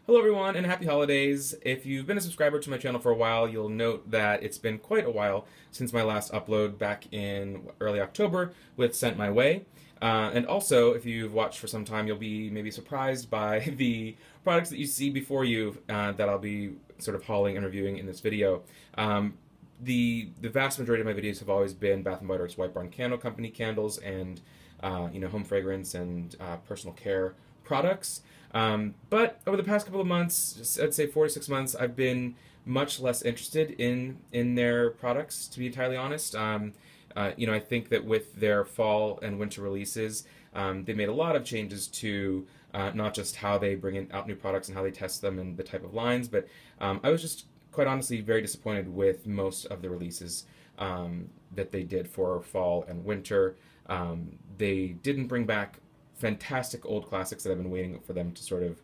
Hello everyone and happy holidays. If you've been a subscriber to my channel for a while, you'll note that it's been quite a while since my last upload back in early October with Sent My Way. And also, if you've watched for some time, you'll be maybe surprised by the products that you see before you that I'll be sort of hauling and reviewing in this video. The vast majority of my videos have always been Bath & Body Works White Barn Candle Company candles and home fragrance and personal care products. But over the past couple of months, I'd say 4 to 6 months, I've been much less interested in their products, to be entirely honest. I think that with their fall and winter releases, they made a lot of changes to not just how they bring out new products and how they test them and the type of lines, but I was just quite honestly very disappointed with most of the releases that they did for fall and winter. They didn't bring back fantastic old classics that I've been waiting for them to sort of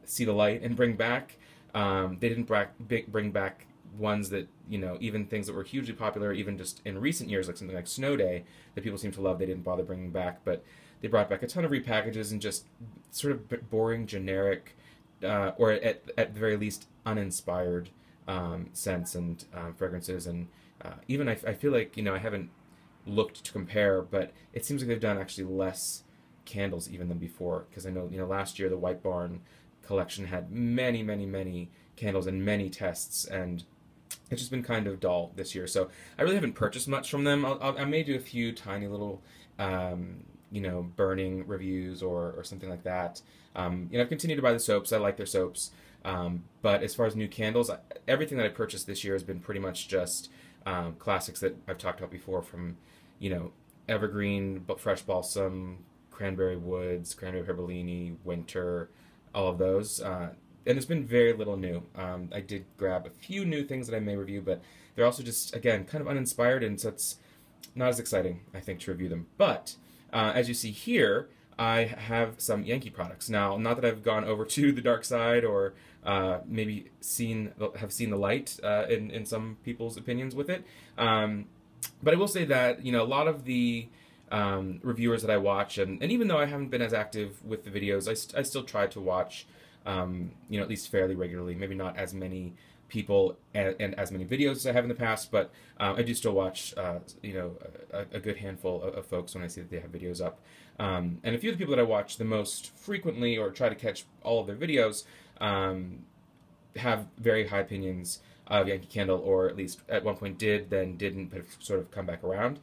see the light and bring back. They didn't bring back ones that, even things that were hugely popular even just in recent years, like something like Snow Day that people seem to love, they didn't bother bringing back, but they brought back a ton of repackages and just sort of boring, generic, or at the very least uninspired scents and fragrances. And even I feel like, I haven't looked to compare, but it seems like they've done actually less candles even than before, because I know last year the White Barn collection had many candles and many tests, and it's just been kind of dull this year. So I really haven't purchased much from them. I may do a few tiny little burning reviews or something like that. I've continued to buy the soaps. I like their soaps, but as far as new candles, everything that I purchased this year has been pretty much just classics that I've talked about before, from evergreen but fresh balsam, cranberry woods, cranberry herbellini, winter, all of those. And there's been very little new. I did grab a few new things that I may review, but they're also just, again, kind of uninspired, and so it's not as exciting, I think, to review them. But as you see here, I have some Yankee products. Now, not that I've gone over to the dark side or maybe have seen the light in some people's opinions with it. But I will say that, a lot of the reviewers that I watch, and even though I haven't been as active with the videos, I still try to watch, at least fairly regularly. Maybe not as many people and as many videos as I have in the past, but I do still watch, a good handful of folks when I see that they have videos up. And a few of the people that I watch the most frequently or try to catch all of their videos have very high opinions of Yankee Candle, or at least at one point did, then didn't, but have sort of come back around.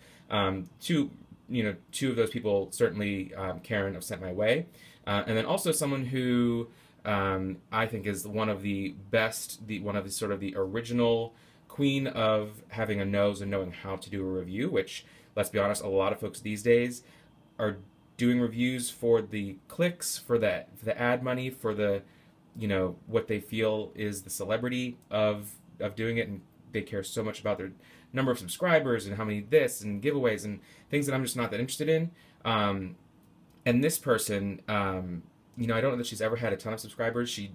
Two of those people, certainly Keren of Sent My Way, and then also someone who I think is one of the best, one of the sort of the original queen of having a nose and knowing how to do a review, which, let's be honest, a lot of folks these days are doing reviews for the clicks, for the ad money, for the, what they feel is the celebrity of doing it, and they care so much about their number of subscribers and how many this and giveaways and things that I'm just not that interested in. And this person, I don't know that she's ever had a ton of subscribers. She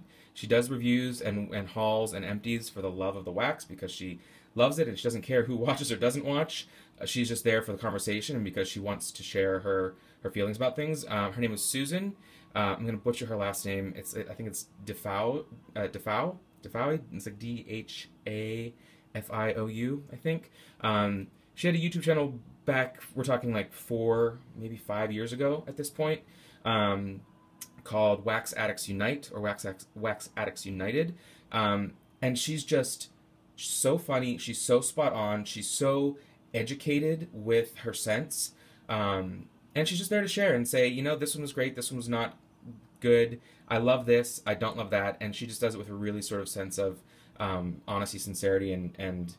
does reviews and hauls and empties for the love of the wax, because she loves it and she doesn't care who watches or doesn't watch. She's just there for the conversation and because she wants to share her feelings about things. Her name is Susan. I'm going to butcher her last name. I think it's DeFiou. It's like DHAFIOU, I think. She had a YouTube channel back, we're talking like 4, maybe 5 years ago at this point, called Wax Addicts Unite, or Wax Addicts United. And she's just so funny. She's so spot on. She's so educated with her scents. And she's just there to share and say, this one was great, this one was not good, I love this, I don't love that. And she just does it with a really sort of sense of honesty, sincerity, and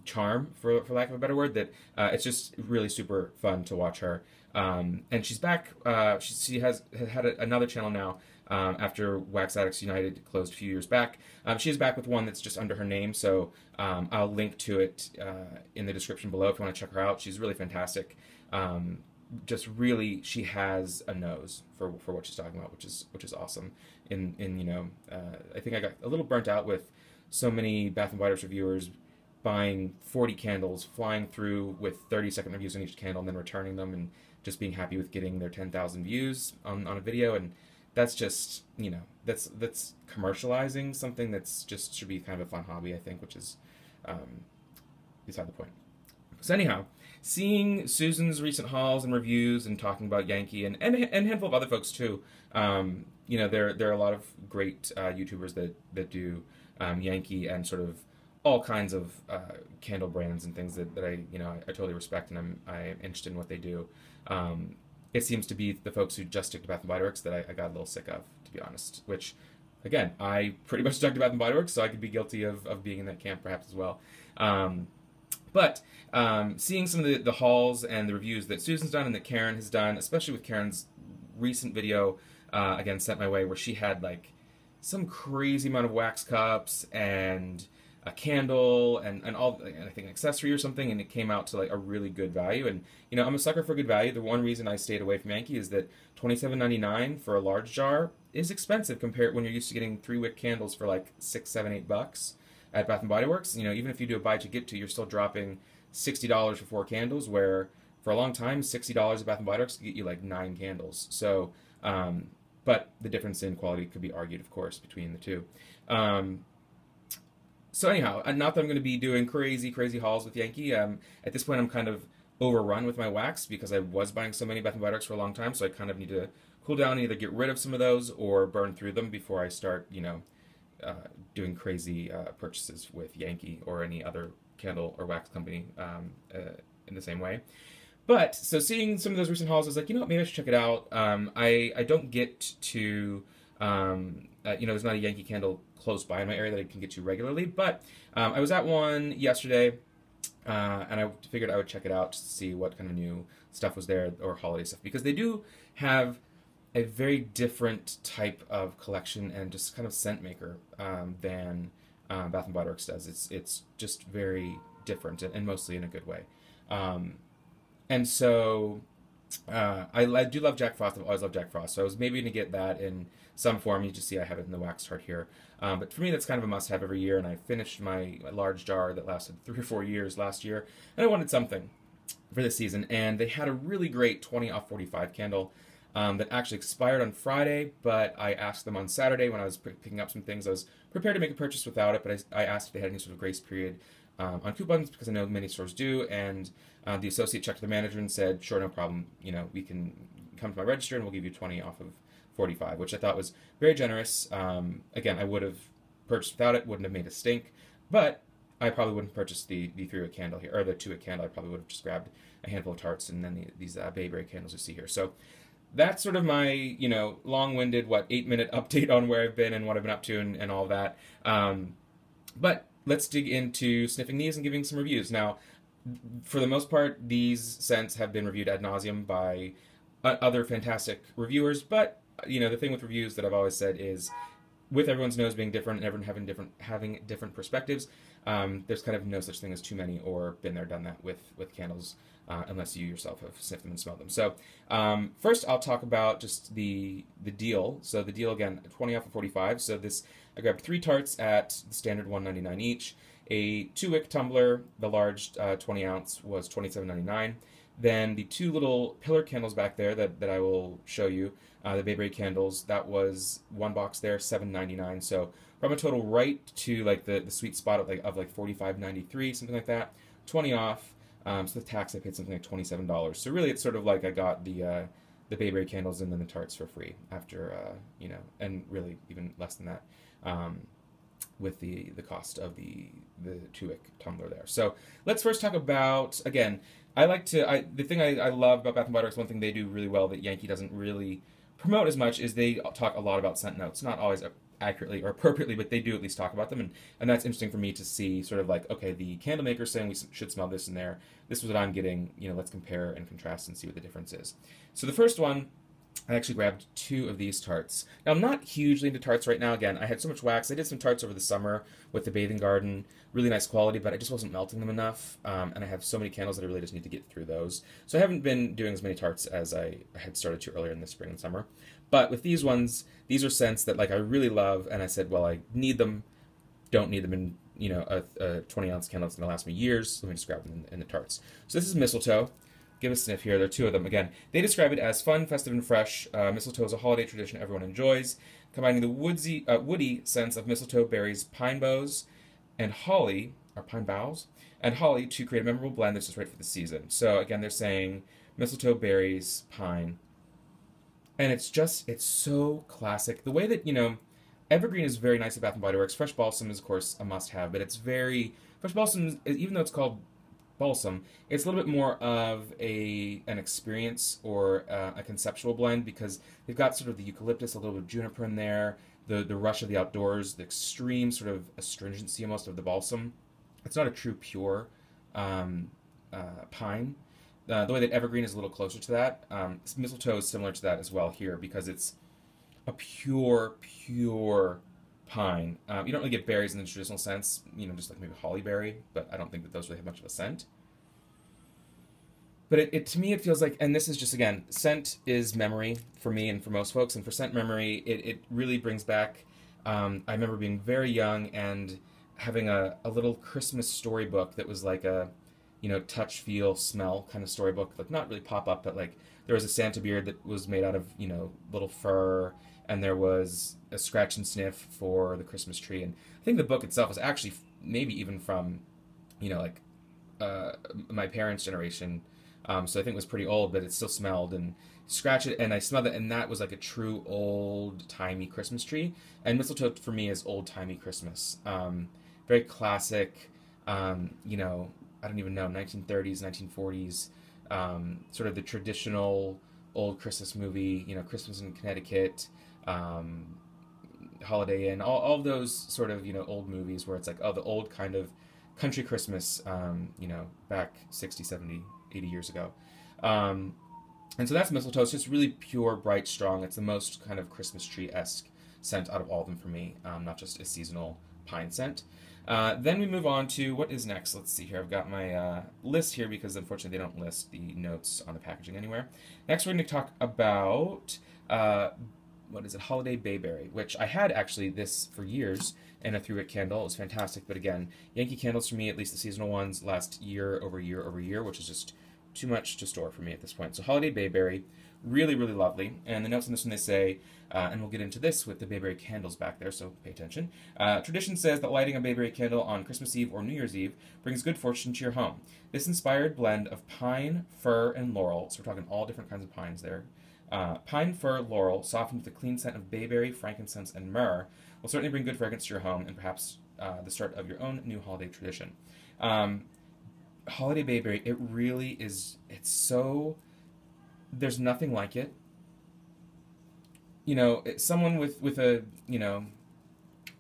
charm, for lack of a better word, that it's just really super fun to watch her. And she's back. She has had another channel now after Wax Addicts United closed a few years back. She is back with one that's just under her name, so I'll link to it in the description below if you want to check her out. She's really fantastic. Just really, she has a nose for what she's talking about, which is awesome. I think I got a little burnt out with so many Bath & Body Works reviewers buying 40 candles, flying through with 30-second reviews on each candle, and then returning them and just being happy with getting their 10,000 views on a video. And that's just, that's commercializing something that's just should be kind of a fun hobby, I think, which is beside the point. So anyhow, seeing Susan's recent hauls and reviews and talking about Yankee and a handful of other folks too, there are a lot of great YouTubers that do Yankee and sort of all kinds of candle brands and things that I totally respect, and I'm interested in what they do. It seems to be the folks who just stick to Bath and Body Works that I got a little sick of, to be honest. Which, again, I pretty much stuck to Bath and Body Works, so I could be guilty of being in that camp perhaps as well. But seeing some of the hauls and the reviews that Susan's done and that Keren has done, especially with Keren's recent video, again, sent my way, where she had like some crazy amount of wax cups and a candle and all, and I think an accessory or something, and it came out to like a really good value. And I'm a sucker for good value. The one reason I stayed away from Yankee is that $27.99 for a large jar is expensive compared when you're used to getting 3-wick candles for like $6, $7, $8 at Bath and Body Works. Even if you do a buy to get to, you're still dropping $60 for 4 candles, where for a long time $60 at Bath and Body Works could get you like 9 candles. So but the difference in quality could be argued, of course, between the two. So anyhow, not that I'm going to be doing crazy hauls with Yankee. At this point, I'm kind of overrun with my wax because I was buying so many Bath and Body Works for a long time, so I kind of need to cool down and either get rid of some of those or burn through them before I start, doing crazy purchases with Yankee or any other candle or wax company in the same way. But, so seeing some of those recent hauls, I was like, maybe I should check it out. I don't get to, there's not a Yankee candle close by in my area that I can get to regularly, but I was at one yesterday, and I figured I would check it out just to see what kind of new stuff was there, or holiday stuff, because they do have a very different type of collection and just kind of scent maker than Bath and Body Works does. It's just very different, and mostly in a good way. And so I do love Jack Frost. I've always loved Jack Frost, so I was maybe going to get that in some form. You just see I have it in the wax chart here. But for me, that's kind of a must-have every year, and I finished my large jar that lasted 3 or 4 years last year, and I wanted something for this season, and they had a really great 20 off 45 candle that actually expired on Friday, but I asked them on Saturday when I was picking up some things. I was prepared to make a purchase without it, but I asked if they had any sort of grace period on coupons, because I know many stores do, and the associate checked the manager and said, sure, no problem, we can come to my register and we'll give you 20 off of 45, which I thought was very generous. Again, I would have purchased without it, wouldn't have made a stink, but I probably wouldn't purchase the 3-wick candle here, or the 2-wick candle. I probably would have just grabbed a handful of tarts and then these bayberry candles you see here. So that's sort of my, long-winded, 8-minute update on where I've been and what I've been up to and all of that. But let's dig into sniffing these and giving some reviews. Now, for the most part, these scents have been reviewed ad nauseum by other fantastic reviewers, but the thing with reviews that I've always said is, with everyone's nose being different and everyone having different perspectives, there's kind of no such thing as too many or been there, done that with candles, unless you yourself have sniffed them and smelled them. So first I'll talk about just the deal. So the deal, again, 20 off of 45. So I grabbed 3 tarts at the standard $1.99 each. A 2-wick tumbler, the large 20 ounce, was $27.99. Then the 2 little pillar candles back there that I will show you, the Bayberry candles, that was 1 box there, $7.99. So from a total right to like the sweet spot of like $45.93, something like that, 20 off. So the tax I paid something like $27. So really, it's sort of like I got the Bayberry candles and then the tarts for free after and really even less than that. With the cost of the 2-wick tumbler there. So let's first talk about, again, the thing I love about Bath & Body Works, one thing they do really well that Yankee doesn't really promote as much, is they talk a lot about scent notes. Not always accurately or appropriately, but they do at least talk about them, and that's interesting for me to see, sort of like, okay, the candle maker's saying we should smell this in there. This is what I'm getting, let's compare and contrast and see what the difference is. So the first one, I actually grabbed 2 of these tarts. Now, I'm not hugely into tarts right now. Again, I had so much wax. I did some tarts over the summer with the Bathing Garden. Really nice quality, but I just wasn't melting them enough. And I have so many candles that I really just need to get through those. So I haven't been doing as many tarts as I had started to earlier in the spring and summer. But with these ones, these are scents that I really love. And I said, well, I need them. Don't need them in, a 20-ounce candle that's going to last me years. So let me just grab them in the tarts. So this is mistletoe. give a sniff here. There are two of them. Again, they describe it as fun, festive, and fresh. Mistletoe is a holiday tradition everyone enjoys, combining the woody sense of mistletoe, berries, pine boughs, and holly, or pine boughs, and holly to create a memorable blend that's just right for the season. So again, they're saying mistletoe, berries, pine, and it's so classic. The way that, evergreen is very nice at Bath and Body Works. Fresh balsam is, of course, a must-have, but it's very fresh balsam. Even though it's called balsam, it's a little bit more of an experience or a conceptual blend, because they've got sort of the eucalyptus, a little bit of juniper in there, the rush of the outdoors, the extreme sort of astringency almost of the balsam. It's not a true pure pine. The way that evergreen is a little closer to that. Mistletoe is similar to that as well here, because it's a pure pine. You don't really get berries in the traditional sense, just like maybe hollyberry, but I don't think that those really have much of a scent. But it to me, it feels like, and this is just, again, scent is memory for me and for most folks, and for scent memory, it really brings back, I remember being very young and having a little Christmas storybook that was like a, touch, feel, smell kind of storybook, like not really pop up, but like there was a Santa beard that was made out of, little fur, and there was a scratch and sniff for the Christmas tree. And I think the book itself is actually maybe even from, my parents' generation. So I think it was pretty old, but it still smelled, and scratch it, and I smelled it, and that was like a true old-timey Christmas tree. And mistletoe for me is old-timey Christmas. Very classic, I don't even know, 1930s, 1940s, sort of the traditional old Christmas movie, Christmas in Connecticut, Holiday Inn, all of those sort of, old movies where it's like, oh, the old kind of country Christmas, back 60, 70, 80 years ago. And so that's mistletoe. It's just really pure, bright, strong. It's the most kind of Christmas tree-esque scent out of all of them for me, not just a seasonal pine scent. Then we move on to what is next. Let's see here. I've got my list here because unfortunately they don't list the notes on the packaging anywhere. Next we're going to talk about, what is it, Holiday Bayberry, which I had actually this for years in a 3-wick candle. It was fantastic, but again, Yankee candles for me, at least the seasonal ones, last year over year over year, which is just too much to store for me at this point. So Holiday Bayberry, really, really lovely. And the notes on this one, they say, and we'll get into this with the bayberry candles back there, so pay attention. Tradition says that lighting a bayberry candle on Christmas Eve or New Year's Eve brings good fortune to your home. This inspired blend of pine, fir, and laurel, so we're talking all different kinds of pines there. Pine, fir, laurel, softened with the clean scent of bayberry, frankincense, and myrrh, will certainly bring good fragrance to your home and perhaps the start of your own new holiday tradition. Holiday Bayberry, it really is, it's so, there's nothing like it. Someone with a,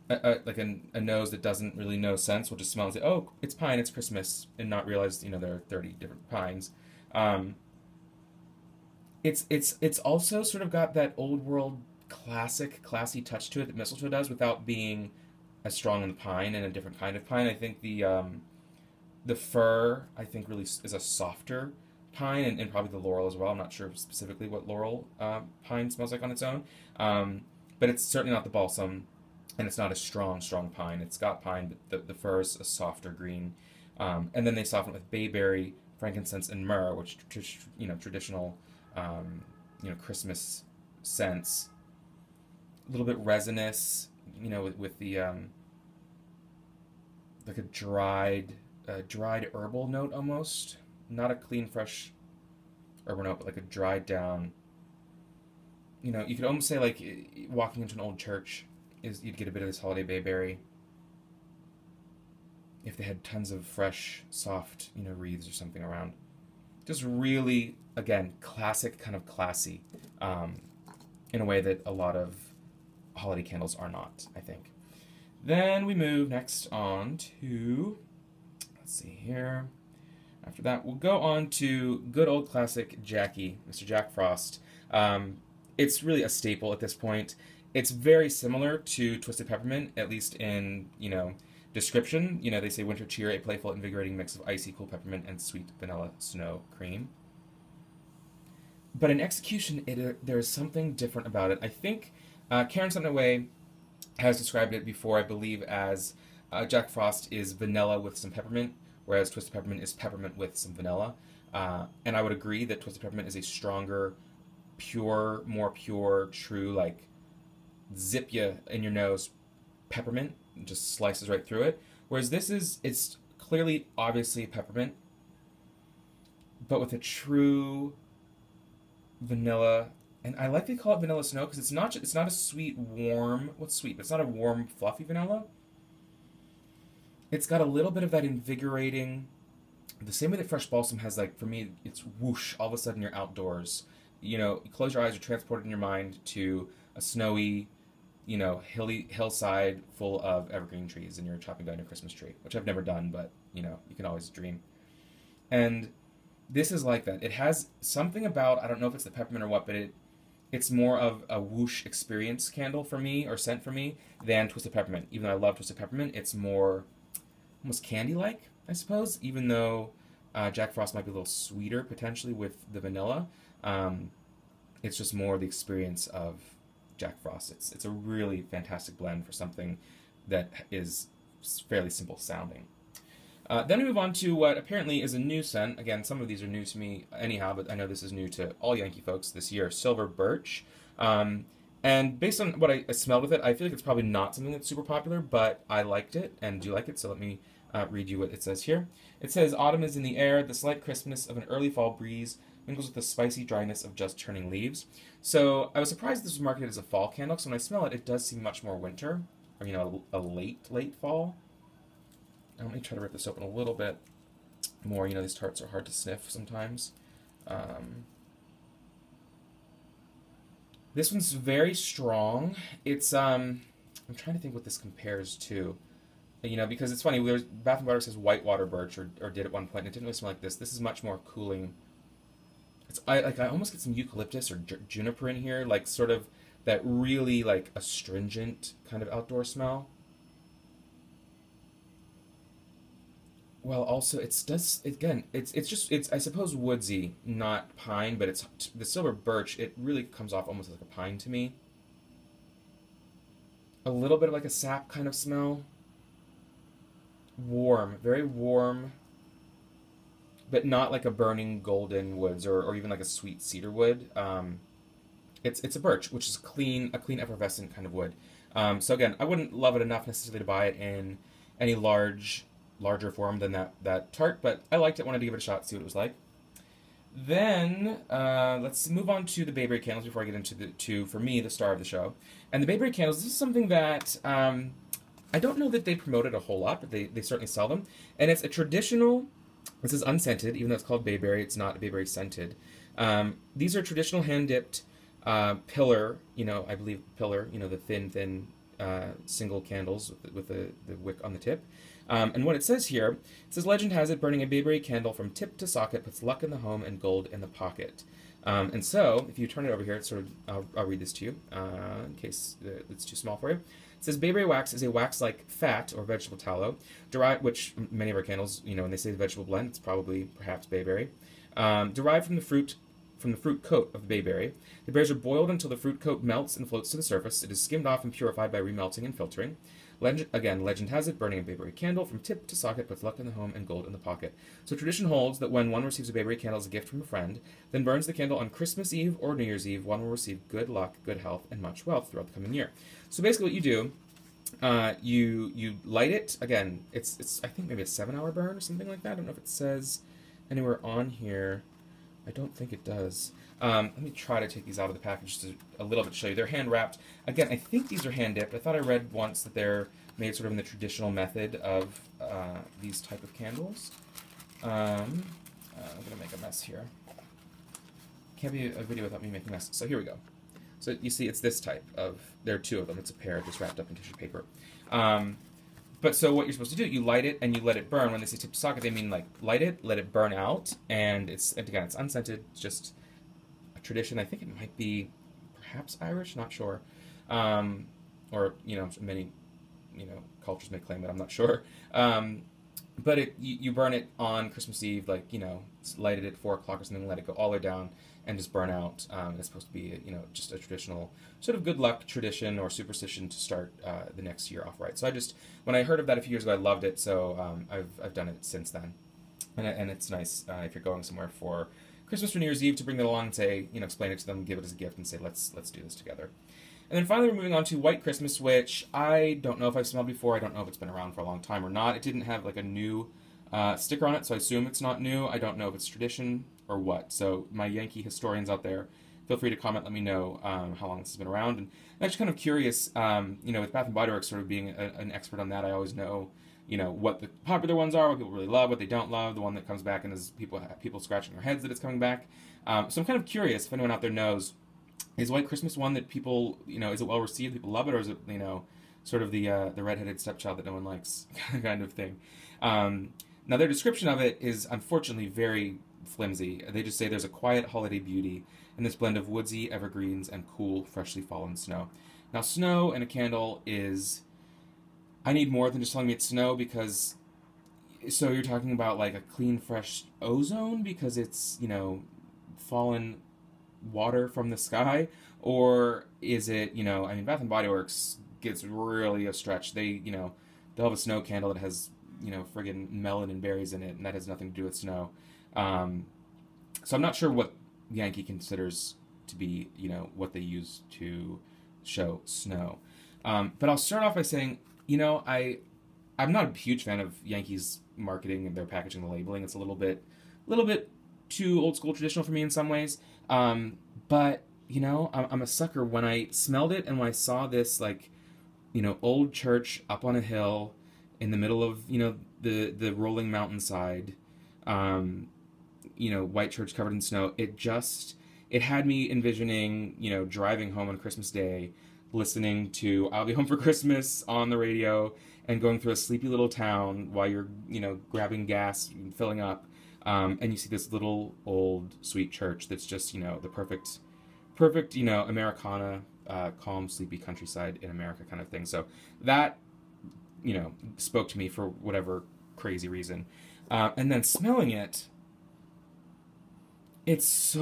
like a nose that doesn't really know scents will just smell and say, oh, it's pine, it's Christmas, and not realize, there are 30 different pines. It's also sort of got that old world classy touch to it that mistletoe does without being as strong in the pine and a different kind of pine. I think the fir, I think, really is a softer pine, and probably the laurel as well. I'm not sure specifically what laurel pine smells like on its own, but it's certainly not the balsam, and it's not a strong pine. It's got pine, but the fir is a softer green, and then they soften it with bayberry, frankincense, and myrrh, which traditional Christmas scents. A little bit resinous, with the like a dried herbal note almost. Not a clean, fresh herbal note, but like a dried down. You could almost say like walking into an old church you'd get a bit of this Holiday Bayberry. If they had tons of fresh, soft, wreaths or something around. Just really, again, classic, kind of classy, in a way that a lot of holiday candles are not, I think. Then we move next on to, let's see here. After that, we'll go on to good old classic Jackie, Mr. Jack Frost. It's really a staple at this point. It's very similar to Twisted Peppermint, at least in, description. They say winter cheer, a playful, invigorating mix of icy cool peppermint and sweet vanilla snow cream. But in execution, there is something different about it. I think Keren Susan has described it before, I believe, as Jack Frost is vanilla with some peppermint, whereas Twisted Peppermint is peppermint with some vanilla. And I would agree that Twisted Peppermint is a stronger, pure, more pure, true, like zip you in your nose peppermint, just slices right through it. Whereas it's clearly, obviously peppermint, but with a true vanilla. And I like to call it vanilla snow because it's not a sweet, warm. What's sweet? But it's not a warm, fluffy vanilla. It's got a little bit of that invigorating. The same way that fresh balsam has, like, for me, it's whoosh. All of a sudden, you're outdoors. You close your eyes, you're transported in your mind to a snowy, hilly hillside full of evergreen trees, and you're chopping down your Christmas tree, which I've never done, but you can always dream. And this is like that. It has something about, I don't know if it's the peppermint or what, but it's more of a whoosh experience candle for me, or scent for me, than Twisted Peppermint. Even though I love Twisted Peppermint, it's more almost candy-like, I suppose, even though Jack Frost might be a little sweeter potentially with the vanilla. It's just more the experience of Jack Frost. It's a really fantastic blend for something that is fairly simple sounding. Then we move on to what apparently is a new scent. Again, some of these are new to me anyhow, but I know this is new to all Yankee folks this year, Silver Birch. And based on what I smelled with it, I feel like it's probably not something that's super popular, but I liked it and do like it, so let me read you what it says here. It says, "Autumn is in the air, the slight crispness of an early fall breeze mingles with the spicy dryness of just turning leaves." So I was surprised this was marketed as a fall candle, because when I smell it, it does seem much more winter, or a late fall. Let me try to rip this open a little bit more. These tarts are hard to sniff sometimes. This one's very strong. It's I'm trying to think what this compares to. Because it's funny. Bath and Body Works says whitewater birch, or did at one point, and it didn't really smell like this. This is much more cooling. I almost get some eucalyptus or juniper in here, like sort of that really like astringent kind of outdoor smell. Well, also it's I suppose woodsy, not pine, but it's the silver birch. It really comes off almost like a pine to me. A little bit of like a sap kind of smell. Warm, very warm, but not like a burning golden woods or even like a sweet cedar wood. It's a birch, which is a clean effervescent kind of wood. So again, I wouldn't love it enough necessarily to buy it in any larger form than that tart, but I liked it, wanted to give it a shot, see what it was like. Then let's move on to the Bayberry candles before I get into for me, the star of the show. And the Bayberry candles, this is something that I don't know that they promote it a whole lot, but they certainly sell them. And it's a traditional, this is unscented, even though it's called Bayberry, it's not Bayberry scented. These are traditional hand-dipped pillar, I believe pillar, the thin single candles with the wick on the tip. And what it says here, it says, "Legend has it, burning a Bayberry candle from tip to socket puts luck in the home and gold in the pocket." And so, if you turn it over here, it's I'll read this to you, in case it's too small for you. It says, "Bayberry wax is a wax-like fat or vegetable tallow, which many of our candles, when they say the vegetable blend, it's perhaps bayberry, derived from the fruit coat of the bayberry. The berries are boiled until the fruit coat melts and floats to the surface. It is skimmed off and purified by remelting and filtering. Legend has it, burning a Bayberry candle from tip to socket puts luck in the home and gold in the pocket." So tradition holds that when one receives a Bayberry candle as a gift from a friend, then burns the candle on Christmas Eve or New Year's Eve, one will receive good luck, good health, and much wealth throughout the coming year. So basically what you do, you light it. Again, it's I think maybe a 7-hour burn or something like that. I don't know if it says anywhere on here. I don't think it does. Let me try to take these out of the package just a little bit to show you. They're hand wrapped. Again, I think these are hand dipped. I thought I read once that they're made sort of in the traditional method of these type of candles. I'm going to make a mess here. Can't be a video without me making a mess. So here we go. So you see it's this type of, there are two of them. It's a pair just wrapped up in tissue paper. But so what you're supposed to do, you light it and you let it burn. When they say tip to socket, they mean like light it, let it burn out, and again, it's unscented, it's just a tradition. I think it might be perhaps Irish, not sure. Or, many, cultures may claim it, I'm not sure. But you burn it on Christmas Eve, like, light it at 4 o'clock or something, let it go all the way down and just burn out. It's supposed to be, just a traditional sort of good luck tradition or superstition to start the next year off right. So when I heard of that a few years ago, I loved it, so I've done it since then. and it's nice if you're going somewhere for Christmas or New Year's Eve to bring that along and say, explain it to them, give it as a gift, and say, let's do this together. And then finally, we're moving on to White Christmas, which I don't know if I've smelled before. I don't know if it's been around for a long time or not. It didn't have like a new sticker on it, so I assume it's not new. I don't know if it's tradition or what. So my Yankee historians out there, feel free to comment. Let me know how long this has been around. And I'm actually kind of curious. With Bath and Body Works sort of being an expert on that, I always know what the popular ones are, what people really love, what they don't love. The one that comes back and is people scratching their heads that it's coming back. So I'm kind of curious if anyone out there knows. Is White Christmas one that people, is it well received? People love it, or is it, sort of the redheaded stepchild that no one likes kind of thing? Now, their description of it is unfortunately very flimsy. They just say there's a quiet holiday beauty in this blend of woodsy evergreens and cool, freshly fallen snow. Now, snow in a candle is, I need more than just telling me it's snow, because, so you're talking about like a clean, fresh ozone because it's, fallen water from the sky, or is it, Bath and Body Works gets really a stretch. They'll have a snow candle that has, friggin' melon and berries in it, and that has nothing to do with snow. So I'm not sure what Yankee considers to be, what they use to show snow. But I'll start off by saying, I'm not a huge fan of Yankee's marketing and their packaging and labeling. It's a little bit too old school traditional for me in some ways. But, I'm a sucker. When I smelled it and when I saw this, old church up on a hill in the middle of, the rolling mountainside, white church covered in snow, it had me envisioning, driving home on Christmas Day, listening to I'll Be Home for Christmas on the radio and going through a sleepy little town while you're, grabbing gas and filling up. And you see this little old sweet church that's just, the perfect, Americana, calm, sleepy countryside in America kind of thing. So that, spoke to me for whatever crazy reason. And then smelling it, it's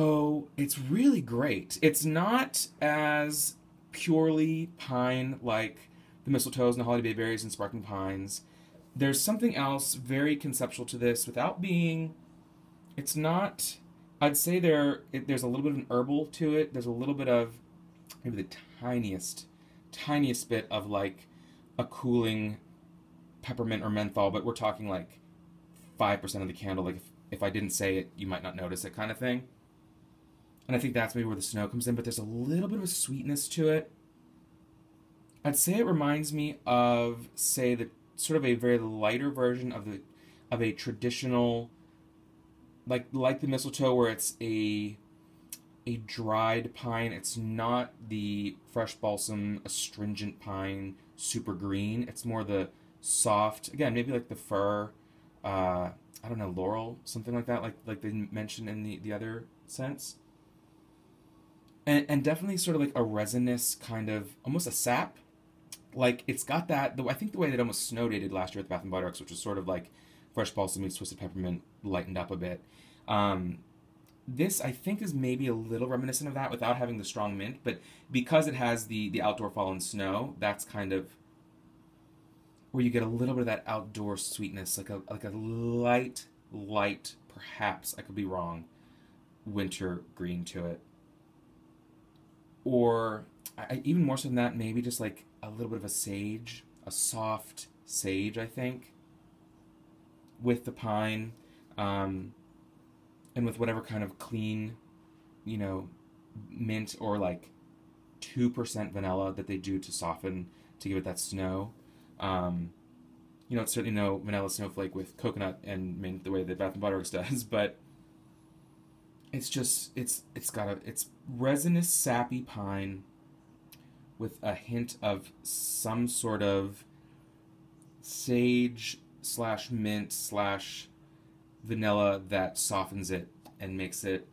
really great. It's not as purely pine like the mistletoes and the holiday bayberries and sparkling pines. There's something else very conceptual to this without being... It's not... I'd say there's a little bit of an herbal to it. There's a little bit of maybe the tiniest bit of like a cooling peppermint or menthol, but we're talking like 5% of the candle. Like if I didn't say it, you might not notice it kind of thing. And I think that's maybe where the snow comes in, but there's a little bit of a sweetness to it. I'd say it reminds me of, say, the sort of a very lighter version of a traditional, like the mistletoe, where it's a dried pine. It's not the fresh balsam astringent pine, super green. It's more the soft, again, maybe like the fir, I don't know, laurel, something like that, like they mentioned in the other sense. And definitely sort of like a resinous kind of, almost a sap. Like, it's got that, I think the way that almost snow dated last year at the Bath and Body Works, which was sort of like fresh balsam meets twisted peppermint lightened up a bit. This, I think, is maybe a little reminiscent of that without having the strong mint, but because it has the outdoor fallen snow, that's kind of where you get a little bit of that outdoor sweetness, like a light, perhaps, I could be wrong, winter green to it. Or, even more so than that, maybe just like a little bit of a sage, a soft sage, I think, with the pine, and with whatever kind of clean, mint or like 2% vanilla that they do to soften, to give it that snow. It's certainly no vanilla snowflake with coconut and mint the way that Bath and Body Works does, but it's just, it's resinous, sappy pine with a hint of some sort of sage / mint / vanilla that softens it and makes it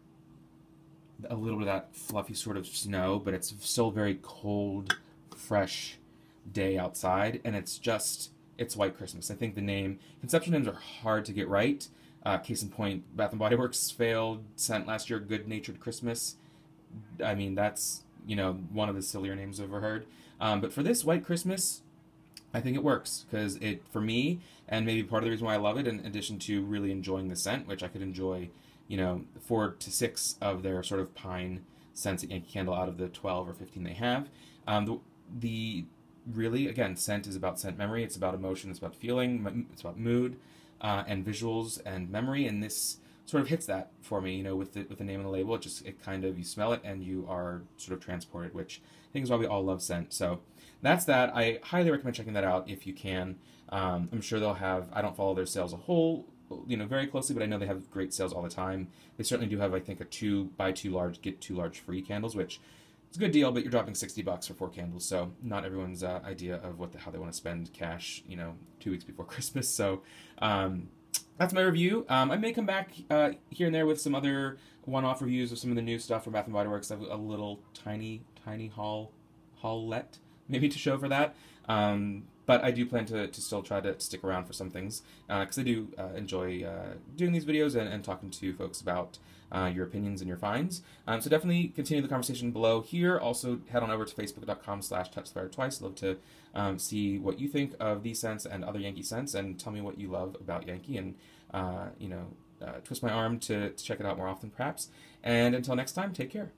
a little bit of that fluffy sort of snow, but it's still a very cold, fresh day outside, and it's White Christmas. I think the name, conceptual names are hard to get right. Case in point, Bath and Body Works failed scent last year, Good Natured Christmas. I mean, that's, one of the sillier names I've ever heard. But for this, White Christmas, I think it works because for me, and maybe part of the reason why I love it, in addition to really enjoying the scent, which I could enjoy, 4 to 6 of their sort of pine scents at Yankee Candle out of the 12 or 15 they have. The really, again, scent is about scent memory. It's about emotion. It's about feeling. It's about mood, and visuals and memory. And this sort of hits that for me. With the name on the label, it kind of, you smell it and you are sort of transported, which I think is why we all love scent. So that's that. I highly recommend checking that out if you can. I'm sure they'll have. I don't follow their sales a whole, very closely, but I know they have great sales all the time. They certainly do have, I think, a buy 2 large, get 2 large free candles, which it's a good deal, but you're dropping $60 for 4 candles, so not everyone's idea of how they want to spend cash, 2 weeks before Christmas. So that's my review. I may come back here and there with some other one-off reviews of some of the new stuff from Bath & Body Works. I have a little tiny haulette maybe to show for that. But I do plan to still try to stick around for some things, because I do enjoy doing these videos and talking to folks about your opinions and your finds. So definitely continue the conversation below here. Also, head on over to facebook.com/TouchTheFireTwice. Love to see what you think of these scents and other Yankee scents, and tell me what you love about Yankee, and twist my arm to check it out more often, perhaps. And until next time, take care.